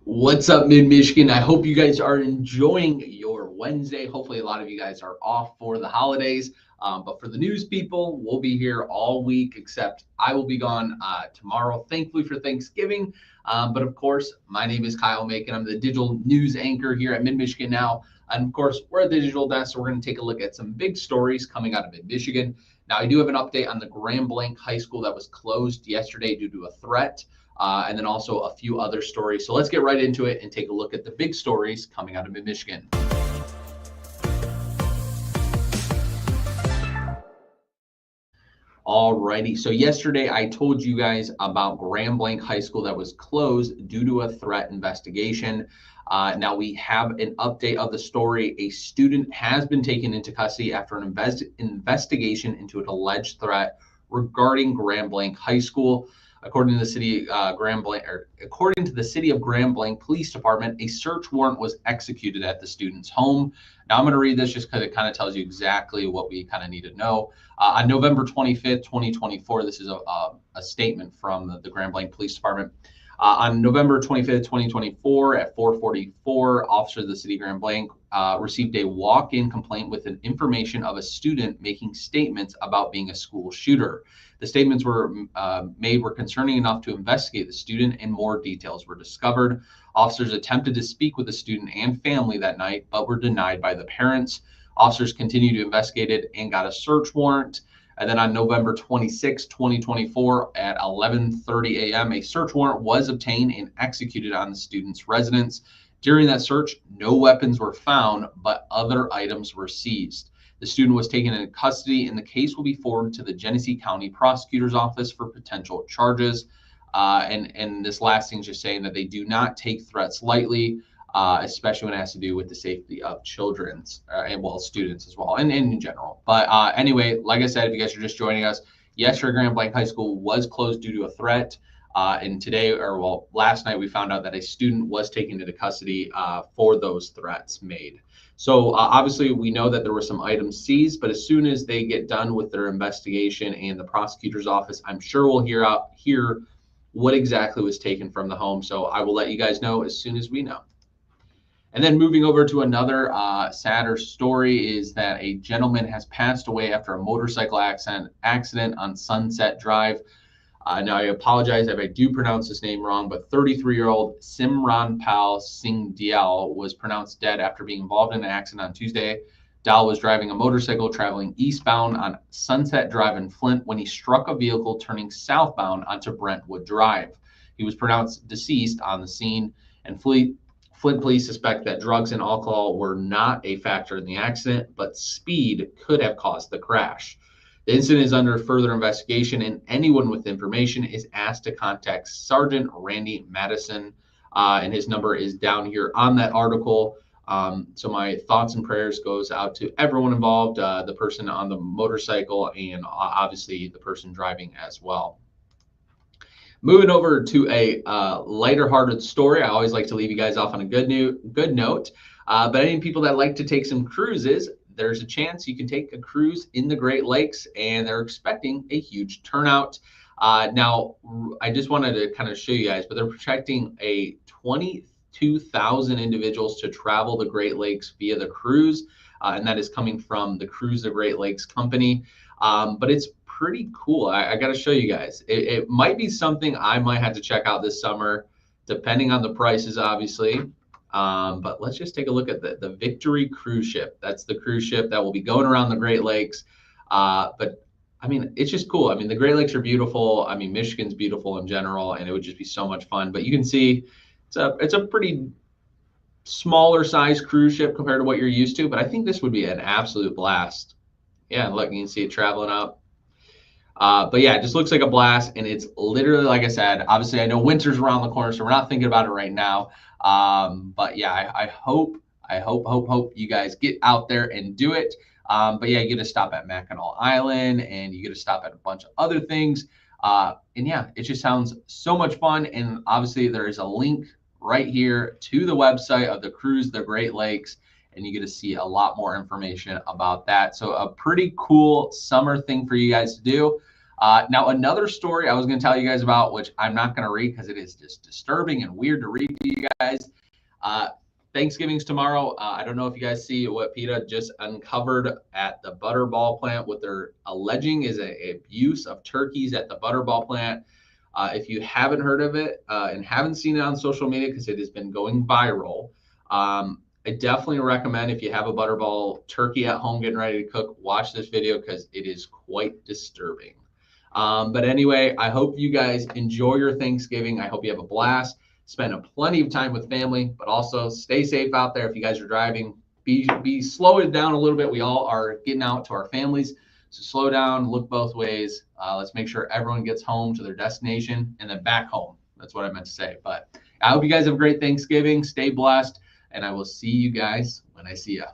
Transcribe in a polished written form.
What's up, Mid Michigan? I hope you guys are enjoying your Wednesday. Hopefully, a lot of you guys are off for the holidays. But for the news people, we'll be here all week, except I will be gone tomorrow, thankfully, for Thanksgiving. But of course, my name is Kyle Macon. I'm the digital news anchor here at Mid Michigan Now. And of course, we're at the digital desk, so we're going to take a look at some big stories coming out of Mid Michigan. Now, I do have an update on the Grand Blanc High School that was closed yesterday due to a threat and then also a few other stories. So let's get right into it and take a look at the big stories coming out of Mid-Michigan. Alrighty, so yesterday I told you guys about Grand Blanc High School that was closed due to a threat investigation. Now we have an update of the story. A student has been taken into custody after an investigation into an alleged threat regarding Grand Blanc High School. According to the city according to the city of Grand Blanc Police Department, a search warrant was executed at the student's home. Now I'm going to read this just because it kind of tells you exactly what we kind of need to know. On November 25th, 2024, this is a statement from the Grand Blanc Police Department. On November 25th, 2024, at 4:44, officers of the city of Grand Blanc received a walk-in complaint with an information of a student making statements about being a school shooter. The statements were concerning enough to investigate the student, and more details were discovered. Officers attempted to speak with the student and family that night, but were denied by the parents. Officers continued to investigate it and got a search warrant. And then on November 26, 2024, at 11:30 a.m., a search warrant was obtained and executed on the student's residence. During that search, no weapons were found, but other items were seized. The student was taken into custody, and the case will be forwarded to the Genesee County Prosecutor's Office for potential charges. And this last thing is just saying that they do not take threats lightly, especially when it has to do with the safety of children's and students as well, and in general. But anyway, like I said, if you guys are just joining us, yesterday Grand Blanc High School was closed due to a threat. And today, last night, we found out that a student was taken into custody for those threats made. So obviously, we know that there were some items seized, but as soon as they get done with their investigation and the prosecutor's office, I'm sure we'll hear what exactly was taken from the home. So I will let you guys know as soon as we know. And then moving over to another sadder story is that a gentleman has passed away after a motorcycle accident on Sunset Drive. Now, I apologize if I do pronounce his name wrong, but 33-year-old Simranpal Singh Dial was pronounced dead after being involved in an accident on Tuesday. Dial was driving a motorcycle traveling eastbound on Sunset Drive in Flint when he struck a vehicle turning southbound onto Brentwood Drive. He was pronounced deceased on the scene, and Flint police suspect that drugs and alcohol were not a factor in the accident, but speed could have caused the crash. The incident is under further investigation, and anyone with information is asked to contact Sergeant Randy Madison, and his number is down here on that article. So my thoughts and prayers goes out to everyone involved, the person on the motorcycle, and obviously the person driving as well. Moving over to a lighter-hearted story. I always like to leave you guys off on a good note. But any people that like to take some cruises, there's a chance you can take a cruise in the Great Lakes, and they're expecting a huge turnout. Now, I just wanted to kind of show you guys, but they're projecting a 22,000 individuals to travel the Great Lakes via the cruise, and that is coming from the Cruise the Great Lakes company. But it's pretty cool. I got to show you guys. It might be something I might have to check out this summer, depending on the prices, obviously. But let's just take a look at the Victory cruise ship. That's the cruise ship that will be going around the Great Lakes. But I mean, it's just cool. I mean, the Great Lakes are beautiful. I mean, Michigan's beautiful in general, and it would just be so much fun. But you can see it's a pretty smaller size cruise ship compared to what you're used to. But I think this would be an absolute blast. Yeah, look, you can see it traveling up. But yeah, it just looks like a blast, and it's literally, like I said, obviously I know winter's around the corner, so we're not thinking about it right now. But yeah, I hope you guys get out there and do it. But yeah, you get to stop at Mackinac Island, and you get to stop at a bunch of other things. And yeah, it just sounds so much fun. And obviously there is a link right here to the website of the Cruise the Great Lakes, and you get to see a lot more information about that. So a pretty cool summer thing for you guys to do. Now, another story I was going to tell you guys about, which I'm not going to read because it is just disturbing and weird to read to you guys. Thanksgiving's tomorrow. I don't know if you guys see what PETA just uncovered at the Butterball plant, what they're alleging is a abuse of turkeys at the Butterball plant. If you haven't heard of it and haven't seen it on social media because it has been going viral, I definitely recommend if you have a Butterball turkey at home getting ready to cook, watch this video because it is quite disturbing. But anyway, I hope you guys enjoy your Thanksgiving. I hope you have a blast. Spend plenty of time with family, but also stay safe out there. If you guys are driving, slow it down a little bit. We all are getting out to our families. So slow down, look both ways. Let's make sure everyone gets home to their destination and then back home. That's what I meant to say. But I hope you guys have a great Thanksgiving. Stay blessed, and I will see you guys when I see you.